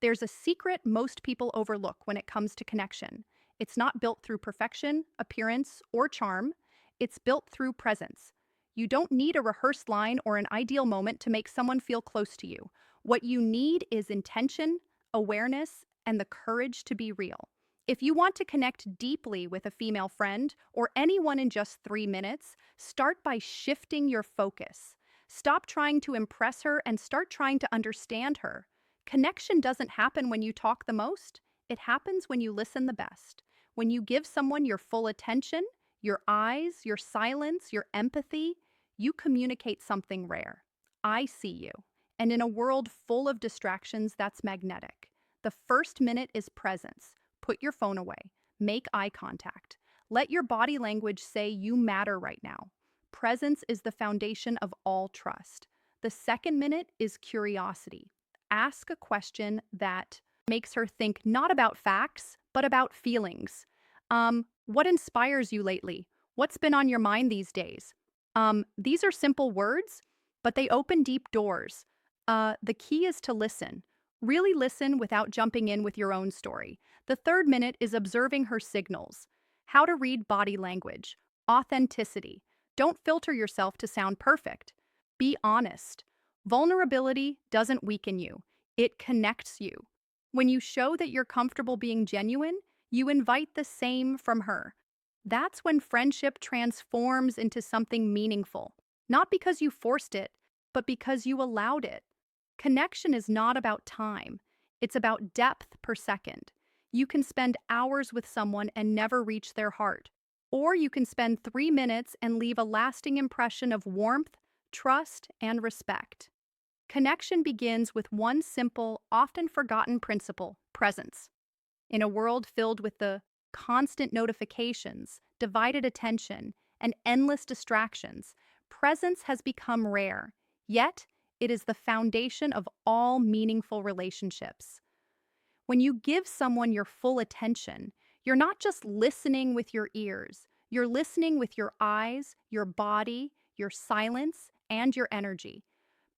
There's a secret most people overlook when it comes to connection. It's not built through perfection, appearance, or charm. It's built through presence. You don't need a rehearsed line or an ideal moment to make someone feel close to you. What you need is intention, awareness, and the courage to be real. If you want to connect deeply with a female friend or anyone in just 3 minutes, start by shifting your focus. Stop trying to impress her and start trying to understand her. Connection doesn't happen when you talk the most, it happens when you listen the best. When you give someone your full attention, your eyes, your silence, your empathy, you communicate something rare. I see you. And in a world full of distractions, that's magnetic. The first minute is presence. Put your phone away. Make eye contact. Let your body language say you matter right now. Presence is the foundation of all trust. The second minute is curiosity. Ask a question that makes her think not about facts, but about feelings. What inspires you lately? What's been on your mind these days? These are simple words, but they open deep doors. The key is to listen. Really listen without jumping in with your own story. The third minute is observing her signals. How to read body language. Authenticity. Don't filter yourself to sound perfect. Be honest. Vulnerability doesn't weaken you, it connects you. When you show that you're comfortable being genuine, you invite the same from her. That's when friendship transforms into something meaningful, not because you forced it, but because you allowed it. Connection is not about time, it's about depth per second. You can spend hours with someone and never reach their heart, or you can spend 3 minutes and leave a lasting impression of warmth, trust, and respect. Connection begins with one simple, often forgotten principle: presence. In a world filled with the constant notifications, divided attention, and endless distractions, presence has become rare, yet it is the foundation of all meaningful relationships. When you give someone your full attention, you're not just listening with your ears, you're listening with your eyes, your body, your silence, and your energy.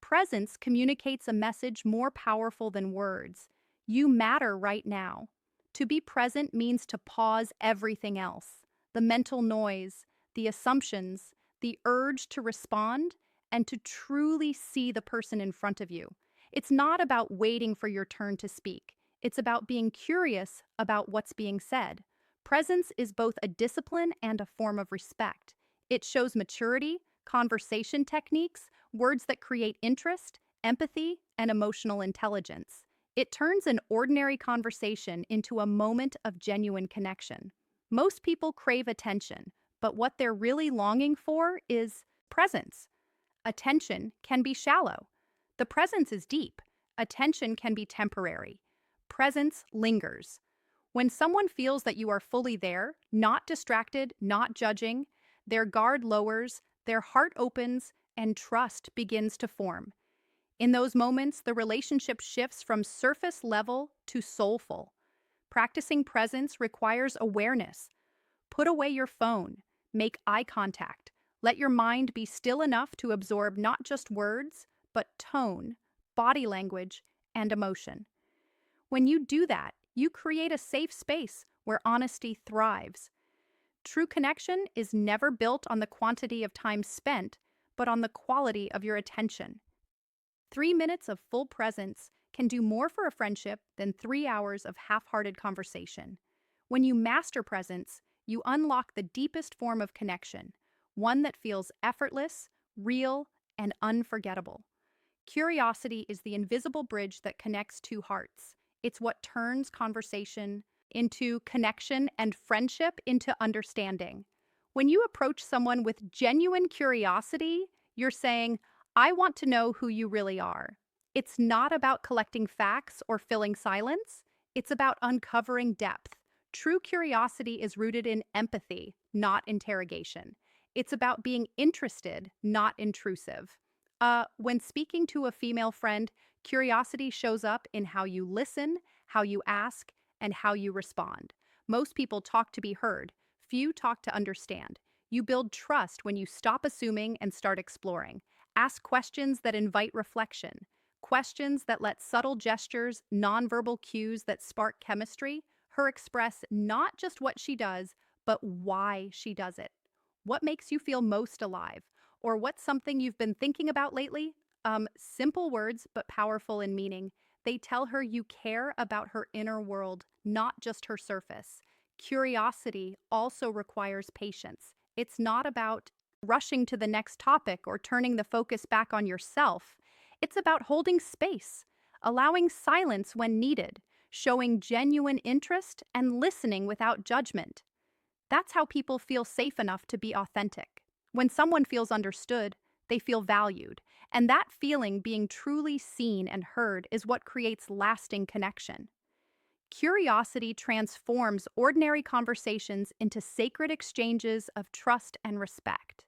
Presence communicates a message more powerful than words. You matter right now. To be present means to pause everything else: the mental noise, the assumptions, the urge to respond, and to truly see the person in front of you. It's not about waiting for your turn to speak. It's about being curious about what's being said. Presence is both a discipline and a form of respect. It shows maturity, conversation techniques, words that create interest, empathy, and emotional intelligence. It turns an ordinary conversation into a moment of genuine connection. Most people crave attention, but what they're really longing for is presence. Attention can be shallow. The presence is deep. Attention can be temporary. Presence lingers. When someone feels that you are fully there, not distracted, not judging, their guard lowers, their heart opens, and trust begins to form. In those moments, the relationship shifts from surface level to soulful. Practicing presence requires awareness. Put away your phone. Make eye contact. Let your mind be still enough to absorb not just words, but tone, body language, and emotion. When you do that, you create a safe space where honesty thrives. True connection is never built on the quantity of time spent, but on the quality of your attention. 3 minutes of full presence can do more for a friendship than 3 hours of half-hearted conversation. When you master presence, you unlock the deepest form of connection, one that feels effortless, real, and unforgettable. Curiosity is the invisible bridge that connects two hearts. It's what turns conversation into connection and friendship into understanding. When you approach someone with genuine curiosity, you're saying, I want to know who you really are. It's not about collecting facts or filling silence. It's about uncovering depth. True curiosity is rooted in empathy, not interrogation. It's about being interested, not intrusive. When speaking to a female friend, curiosity shows up in how you listen, how you ask, and how you respond. Most people talk to be heard. Few talk to understand. You build trust when you stop assuming and start exploring. Ask questions that invite reflection. Questions that let subtle gestures, nonverbal cues that spark chemistry, her express not just what she does, but why she does it. What makes you feel most alive? Or what's something you've been thinking about lately? Simple words, but powerful in meaning. They tell her you care about her inner world, not just her surface. Curiosity also requires patience. It's not about rushing to the next topic or turning the focus back on yourself. It's about holding space, allowing silence when needed, showing genuine interest, and listening without judgment. That's how people feel safe enough to be authentic. When someone feels understood, they feel valued, and that feeling, being truly seen and heard, is what creates lasting connection. Curiosity transforms ordinary conversations into sacred exchanges of trust and respect.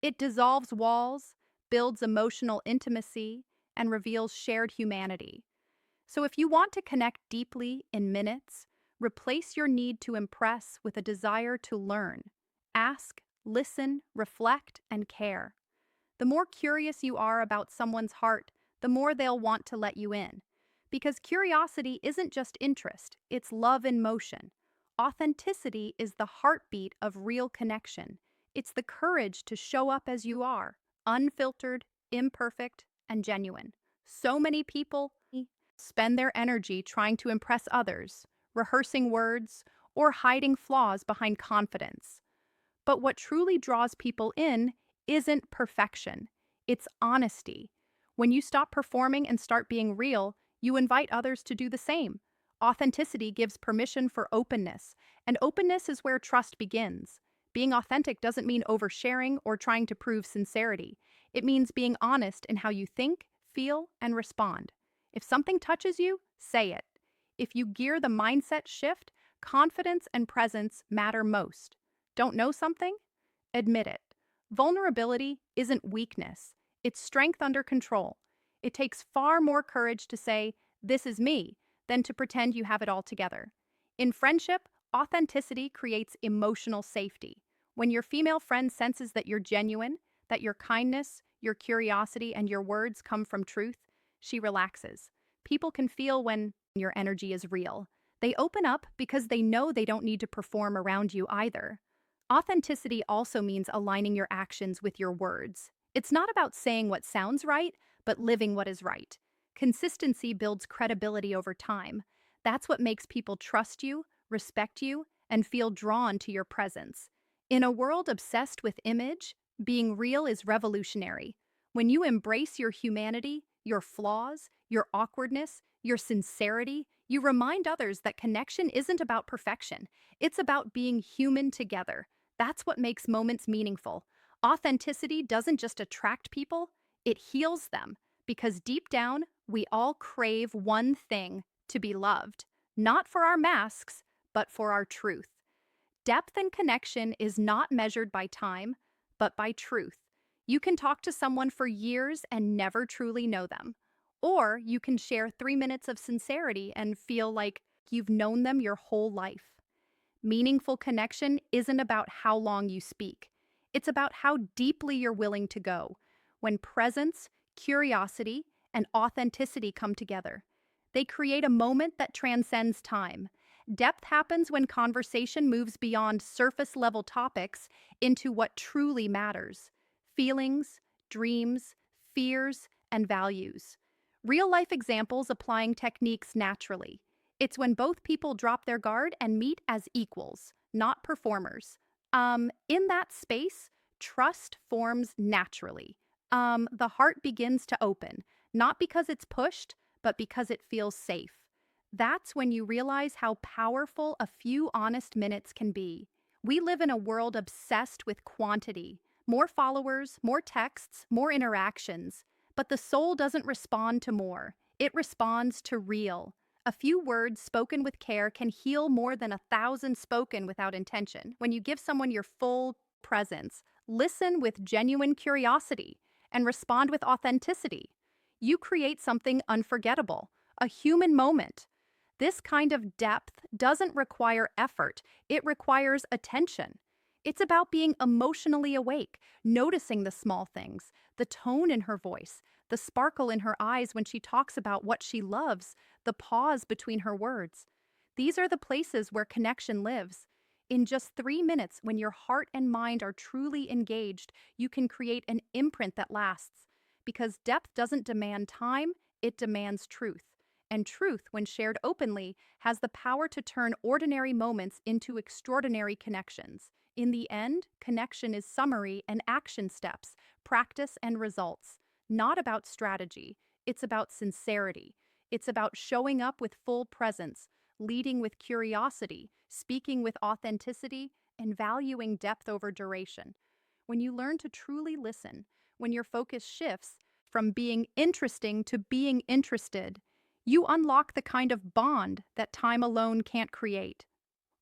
It dissolves walls, builds emotional intimacy, and reveals shared humanity. So if you want to connect deeply in minutes, replace your need to impress with a desire to learn. Ask, listen, reflect, and care. The more curious you are about someone's heart, the more they'll want to let you in. Because curiosity isn't just interest, it's love in motion. Authenticity is the heartbeat of real connection. It's the courage to show up as you are, unfiltered, imperfect, and genuine. So many people spend their energy trying to impress others, rehearsing words, or hiding flaws behind confidence. But what truly draws people in isn't perfection, it's honesty. When you stop performing and start being real, you invite others to do the same. Authenticity gives permission for openness, and openness is where trust begins. Being authentic doesn't mean oversharing or trying to prove sincerity. It means being honest in how you think, feel, and respond. If something touches you, say it. If you gear the mindset shift, confidence and presence matter most. Don't know something? Admit it. Vulnerability isn't weakness, it's strength under control. It takes far more courage to say, "This is me," than to pretend you have it all together. In friendship, authenticity creates emotional safety. When your female friend senses that you're genuine, that your kindness, your curiosity, and your words come from truth, she relaxes. People can feel when your energy is real. They open up because they know they don't need to perform around you either. Authenticity also means aligning your actions with your words. It's not about saying what sounds right, but living what is right. Consistency builds credibility over time. That's what makes people trust you, respect you, and feel drawn to your presence. In a world obsessed with image, being real is revolutionary. When you embrace your humanity, your flaws, your awkwardness, your sincerity, you remind others that connection isn't about perfection. It's about being human together. That's what makes moments meaningful. Authenticity doesn't just attract people, it heals them. Because deep down, we all crave one thing: to be loved. Not for our masks, but for our truth. Depth and connection is not measured by time, but by truth. You can talk to someone for years and never truly know them. Or you can share 3 minutes of sincerity and feel like you've known them your whole life. Meaningful connection isn't about how long you speak. It's about how deeply you're willing to go. When presence, curiosity, and authenticity come together, they create a moment that transcends time. Depth happens when conversation moves beyond surface-level topics into what truly matters: feelings, dreams, fears, and values. Real-life examples applying techniques naturally. It's when both people drop their guard and meet as equals, not performers. In that space, trust forms naturally. The heart begins to open, not because it's pushed, but because it feels safe. That's when you realize how powerful a few honest minutes can be. We live in a world obsessed with quantity: more followers, more texts, more interactions. But the soul doesn't respond to more. It responds to real. A few words spoken with care can heal more than 1,000 spoken without intention. When you give someone your full presence, listen with genuine curiosity, and respond with authenticity, you create something unforgettable, a human moment. This kind of depth doesn't require effort, it requires attention. It's about being emotionally awake, noticing the small things: the tone in her voice, the sparkle in her eyes when she talks about what she loves, the pause between her words. These are the places where connection lives. In just 3 minutes, when your heart and mind are truly engaged, you can create an imprint that lasts. Because depth doesn't demand time, it demands truth. And truth, when shared openly, has the power to turn ordinary moments into extraordinary connections. In the end, connection is summary and action steps, practice and results. Not about strategy, it's about sincerity. It's about showing up with full presence, leading with curiosity, speaking with authenticity, and valuing depth over duration. When you learn to truly listen, when your focus shifts from being interesting to being interested, you unlock the kind of bond that time alone can't create.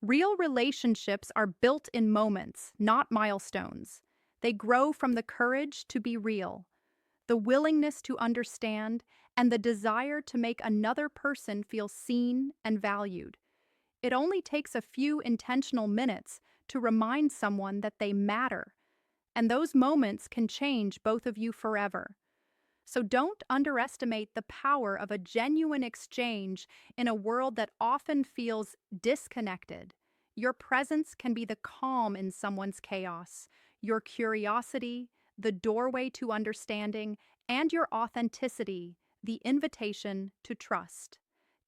Real relationships are built in moments, not milestones. They grow from the courage to be real, the willingness to understand, and the desire to make another person feel seen and valued. It only takes a few intentional minutes to remind someone that they matter, and those moments can change both of you forever. So don't underestimate the power of a genuine exchange in a world that often feels disconnected. Your presence can be the calm in someone's chaos, your curiosity, the doorway to understanding, and your authenticity, the invitation to trust.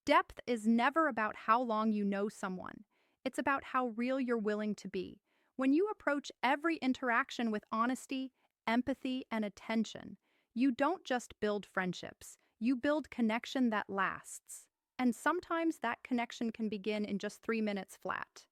Depth is never about how long you know someone. It's about how real you're willing to be. When you approach every interaction with honesty, empathy, and attention, you don't just build friendships, you build connection that lasts. And sometimes that connection can begin in just 3 minutes flat.